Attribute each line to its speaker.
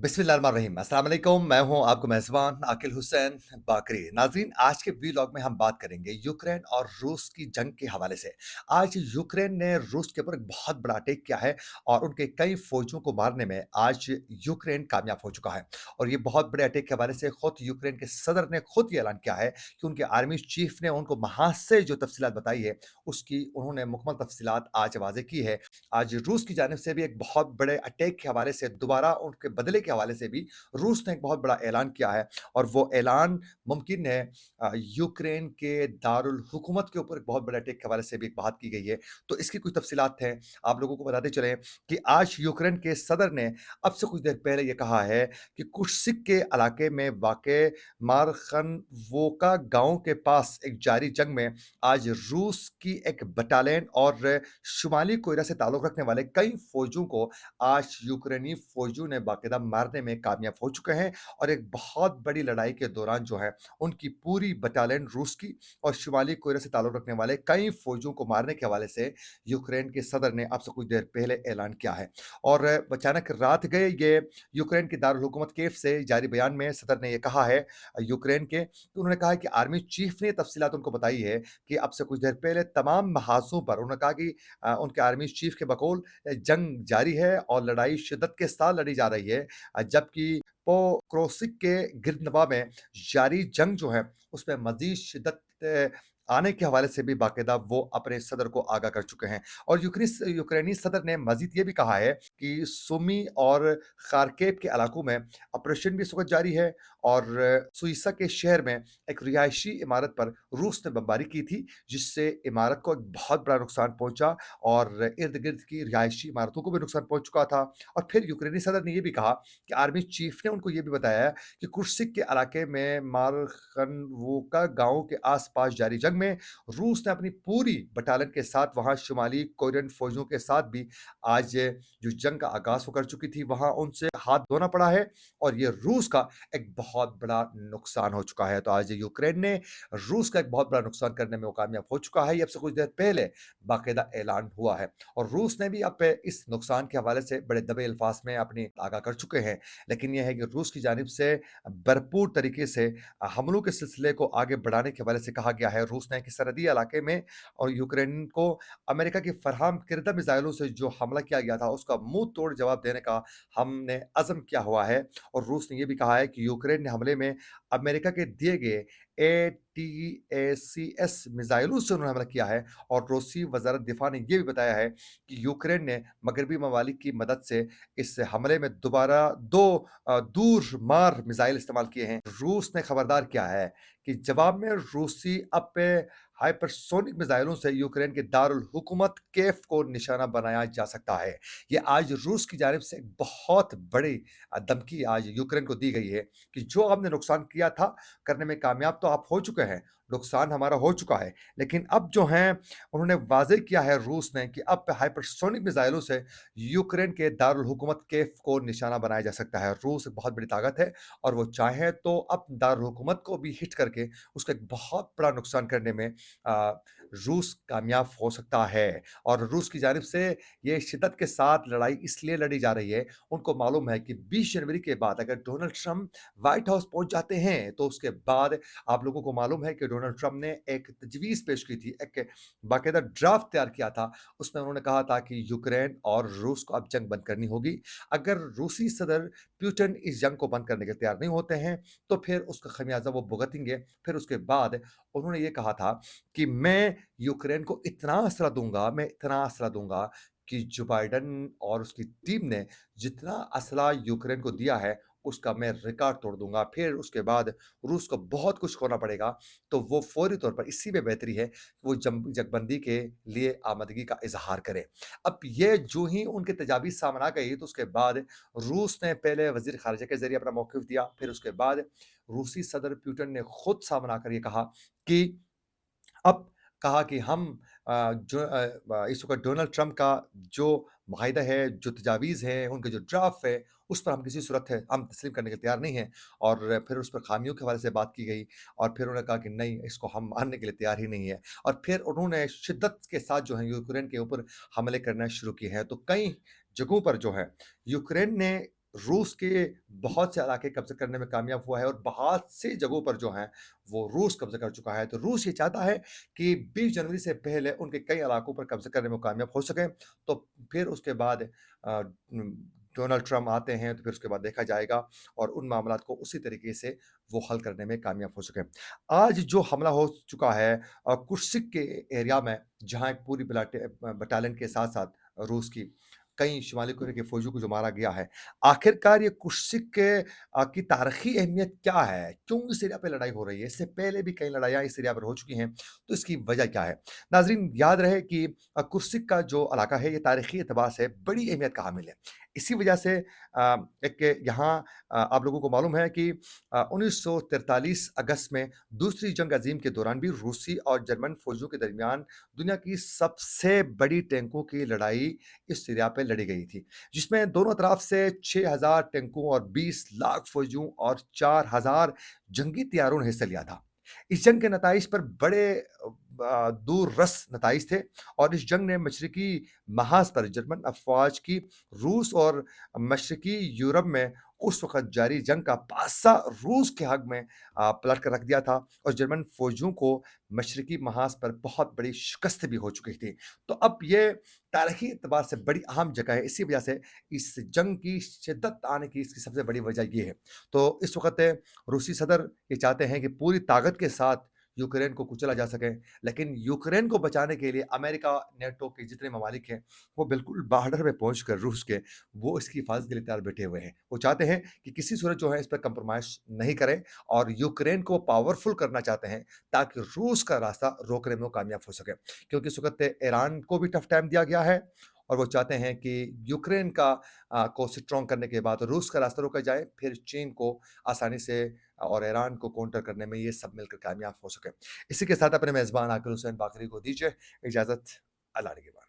Speaker 1: बिस्मिल्लाहिर्रहमानिर्रहीम। अस्सलाम वालेकुम, मैं हूं आपका मेज़बान आकिल हुसैन बाकरी। नाज़रीन, आज के व्लॉग में हम बात करेंगे यूक्रेन और रूस की जंग के हवाले से। आज यूक्रेन ने रूस के ऊपर एक बहुत बड़ा अटैक किया है और उनके कई फौजियों को मारने में आज यूक्रेन कामयाब हो चुका है। और ये बहुत बड़े अटैक के हवाले से खुद यूक्रेन के सदर ने खुद ये ऐलान किया है कि उनके आर्मी चीफ ने उनको महाज से जो तफसीलात बताई है, उसकी उन्होंने मुकम्मल तफसीलात आज वाज़ेह की है। आज रूस की जानिब से भी एक बहुत बड़े अटैक के हवाले से दोबारा उनके बदले के हवाले से भी रूस ने एक बहुत बड़ा ऐलान किया है और वो ऐलान मुमकिन है यूक्रेन के दारुल हुकूमत के ऊपर एक बहुत बड़े अटैक के हवाले से भी एक बात की गई है। तो इसकी कुछ तफसीलात हैं, आप लोगों को बताते चलें कि आज यूक्रेन के सदर ने अब से कुछ देर पहले ये कहा है कि कुर्सिक के इलाके में वाक़ मारखनवोका गाँव के पास एक जारी जंग में आज रूस की एक बटालियन और शुमाली कोरिया से ताल्लुक़ रखने वाले कई फ़ौजियों को आज यूक्रेनी फ़ौजियों ने बाकायदा मारने में कामयाब हो चुके हैं और एक बहुत बड़ी लड़ाई के दौरान जो है, उनकी पूरी बटालियन रूस की और शुमाली कोरिया से ताल्लुक़ रखने वाले कई फ़ौजियों को मारने के हवाले से यूक्रेन के सदर ने अब से कुछ देर पहले ऐलान किया है। और अचानक रात गए ये यूक्रेन के दारुल हुकूमत कीव से जारी बयान में सदर ने ये कहा है यूक्रेन के, तो उन्होंने कहा है कि आर्मी चीफ ने तफ़सीलात उनको बताई है कि अब से कुछ देर पहले तमाम महाज़ों पर उन्होंने कहा कि उनके आर्मी चीफ के बकौल जंग जारी है और लड़ाई शिद्दत के साथ लड़ी जा रही है। जबकि पोक्रोसिक के गिरदनवा में जारी जंग जो है, उसमें मज़ीद शिद्दत आने के हवाले से भी बाकायदा वो अपने सदर को आगाह कर चुके हैं। और यूक्रेनी सदर ने मज़ीद ये भी कहा है कि सुमी और खार्किव के इलाकों में ऑपरेशन भी इस वक़्त जारी है और सुइसा के शहर में एक रिहायशी इमारत पर रूस ने बमबारी की थी, जिससे इमारत को एक बहुत बड़ा नुकसान पहुँचा और इर्द-गिर्द की रिहायशी इमारतों को भी नुकसान पहुँच चुका था। और फिर यूक्रेनी सदर ने ये भी कहा कि आर्मी चीफ ने उनको ये भी बताया कि कुर्सिक के इलाके में मारखनवोका गाँव के आस-पास जारी जंग में रूस ने अपनी पूरी बटालियन के साथ वहाँ शुमाली कोरियन फ़ौजियों के साथ भी आज जो जंग का आगाज़ वो कर चुकी थी, वहाँ उनसे हाथ धोना पड़ा है और ये रूस का एक बहुत बड़ा नुकसान हो चुका है। तो आज यूक्रेन ने रूस का एक बहुत बड़ा नुकसान करने में वो कामयाब हो चुका है। ये अब से कुछ देर पहले बाकायदा ऐलान हुआ है और रूस ने भी अब इस नुकसान के हवाले से बड़े दबे अल्फाज में अपनी आगाह कर चुके हैं। लेकिन ये है कि रूस की जानिब से भरपूर तरीके से हमलों के सिलसिले को आगे बढ़ाने के हवाले से कहा गया है। रूस ने एक सरहदी इलाके में और यूक्रेन को अमेरिका की फराहम किरदा मिसाइलों से जो हमला किया गया था, उसका मुँह तोड़ जवाब देने का हमने अज़्म किया हुआ है। और रूस ने ये भी कहा है कि यूक्रेन ने हमले में अमेरिका के दिए गए एटीएसीएस मिसाइलों से उन्होंने हमला किया है और रूसी वज़ारत दिफ़ा ने ये भी बताया है कि यूक्रेन ने मगरबी ममालिक की मदद से इस हमले में दोबारा 2 दूर मार मिसाइल इस्तेमाल किए हैं। रूस ने खबरदार किया है कि जवाब में रूसी हाइपरसोनिक मिसाइलों से यूक्रेन के दारुल हुकूमत कीव को निशाना बनाया जा सकता है। ये आज रूस की जानिब से एक बहुत बड़ी धमकी आज यूक्रेन को दी गई है कि जो आपने नुकसान किया था, करने में कामयाब तो आप हो चुके हैं, नुकसान हमारा हो चुका है। लेकिन अब जो हैं, उन्होंने वाज़ेह किया है रूस ने कि अब हाइपरसोनिक मिसाइलों से यूक्रेन के दारुल हुकूमत कीव को निशाना बनाया जा सकता है। रूस एक बहुत बड़ी ताकत है और वो चाहें तो अब दारुल हुकूमत को भी हिट करके उसका एक बहुत बड़ा नुकसान करने में रूस कामयाब हो सकता है। और रूस की जानिब से ये शिद्दत के साथ लड़ाई इसलिए लड़ी जा रही है, उनको मालूम है कि 20 जनवरी के बाद अगर डोनाल्ड ट्रंप व्हाइट हाउस पहुँच जाते हैं, तो उसके बाद आप लोगों को मालूम है कि डोनाल्ड ट्रंप ने एक तजवीज़ पेश की थी, एक बाकायदा ड्राफ्ट तैयार किया था। उसमें उन्होंने कहा था कि यूक्रेन और रूस को अब जंग बंद करनी होगी। अगर रूसी सदर पुतिन इस जंग को बंद करने के तैयार नहीं होते हैं, तो फिर उसका खमियाज़ा वो भुगतेंगे। फिर उसके बाद उन्होंने ये कहा था कि मैं यूक्रेन को इतना असला दूँगा, मैं इतना असला दूँगा कि जो बाइडेन और उसकी टीम ने जितना असला यूक्रेन को दिया है, उसका मैं रिकॉर्ड तोड़ दूँगा। फिर उसके बाद रूस को बहुत कुछ खोना पड़ेगा, तो वो फ़ौरी तौर पर इसी में बेहतरी है, वो जंगबंदी के लिए आमादगी का इज़हार करें। अब ये जो ही उनकी तजावीज़ सामने आ गई, तो उसके बाद रूस ने पहले वज़ीर ख़ारिजा के ज़रिए अपना मौक़िफ़ दिया, फिर उसके बाद रूसी सदर पुतिन ने खुद सामने आकर ये कहा कि अब कहा कि हम इस वक़्त डोनाल्ड ट्रंप का जो माहिदा है, जो तजावीज़ हैं, उनके जो ड्राफ्ट है, उस पर हम किसी सूरत है हम तस्लीम करने के तैयार नहीं हैं। और फिर उस पर खामियों के हवाले से बात की गई और फिर उन्होंने कहा कि नहीं, इसको हम मानने के लिए तैयार ही नहीं है। और फिर उन्होंने शिद्दत के साथ जो है यूक्रेन के ऊपर हमले करना शुरू किए हैं। तो कई जगहों पर जो है यूक्रेन ने रूस के बहुत से इलाके कब्ज़ा करने में कामयाब हुआ है और बहुत सी जगहों पर जो हैं, वो रूस कब्ज़ा कर चुका है। तो रूस ये चाहता है कि 20 जनवरी से पहले उनके कई इलाकों पर कब्ज़ा करने में कामयाब हो सकें, तो फिर उसके बाद डोनाल्ड ट्रम्प आते हैं, तो फिर उसके बाद देखा जाएगा और उन मामलात को उसी तरीके से वो हल करने में कामयाब हो सकें। आज जो हमला हो चुका है कुर्सिक के एरिया में, जहाँ एक पूरी बटालियन के साथ-साथ रूस की कई शुमाली कोरिया के फौजियों को जो मारा गया है। आखिरकार ये कुर्सिक के की तारीख़ी अहमियत क्या है? क्यों इस एरिया पे लड़ाई हो रही है? इससे पहले भी कई लड़ाइयाँ इस एरिया पर हो चुकी हैं, तो इसकी वजह क्या है? नाज़रीन याद रहे कि कुर्सिक का जो इलाका है, ये तारीख़ी एतबार से बड़ी अहमियत का हामिल है। इसी वजह से एक यहाँ आप लोगों को मालूम है कि 1943 अगस्त में दूसरी जंग अज़ीम के दौरान भी रूसी और जर्मन फ़ौजियों के दरमियान दुनिया की सबसे बड़ी टैंकों की लड़ाई इस सिरिया पे लड़ी गई थी, जिसमें दोनों तरफ से 6,000 टैंकों और 20 लाख फ़ौजियों और 4,000 जंगी तैयारों ने हिस्सा लिया था। इस जंग के नताइज पर बड़े दूररस नताइज थे और इस जंग ने मशरिकी महाज़ पर जर्मन अफ़वाज की रूस और मशरिकी यूरोप में उस वक़्त जारी जंग का पासा रूस के हक में पलट कर रख दिया था और जर्मन फ़ौजियों को मशरिकी महाज़ पर बहुत बड़ी शिकस्त भी हो चुकी थी। तो अब ये तारीख़ी एतबार से बड़ी अहम जगह है, इसी वजह से इस जंग की शिद्दत आने की इसकी सबसे बड़ी वजह ये है। तो इस वक़्त रूसी सदर ये चाहते हैं कि पूरी ताकत के साथ यूक्रेन को कुचला जा सके, लेकिन यूक्रेन को बचाने के लिए अमेरिका, नेटो के जितने ममालिक हैं, वो बिल्कुल बॉर्डर पे पहुँचकर रूस के, वो इसकी हिफाज़त के लिए तैयार बैठे हुए हैं। वो चाहते हैं कि किसी सूरत जो है इस पे कंप्रोमाइज़ नहीं करें और यूक्रेन को पावरफुल करना चाहते हैं, ताकि रूस का रास्ता रोकने में वो कामयाब हो सके। क्योंकि इस वक़्त ईरान को भी टफ टाइम दिया गया है और वो चाहते हैं कि यूक्रेन को स्ट्रॉन्ग करने के बाद रूस का रास्ता रोका जाए, फिर चीन को आसानी से और ईरान को काउंटर करने में ये सब मिलकर कामयाब हो सके। इसी के साथ अपने मेज़बान आकिल हुसैन बाकरी को दीजिए इजाज़त। अल्लाह निगहबान।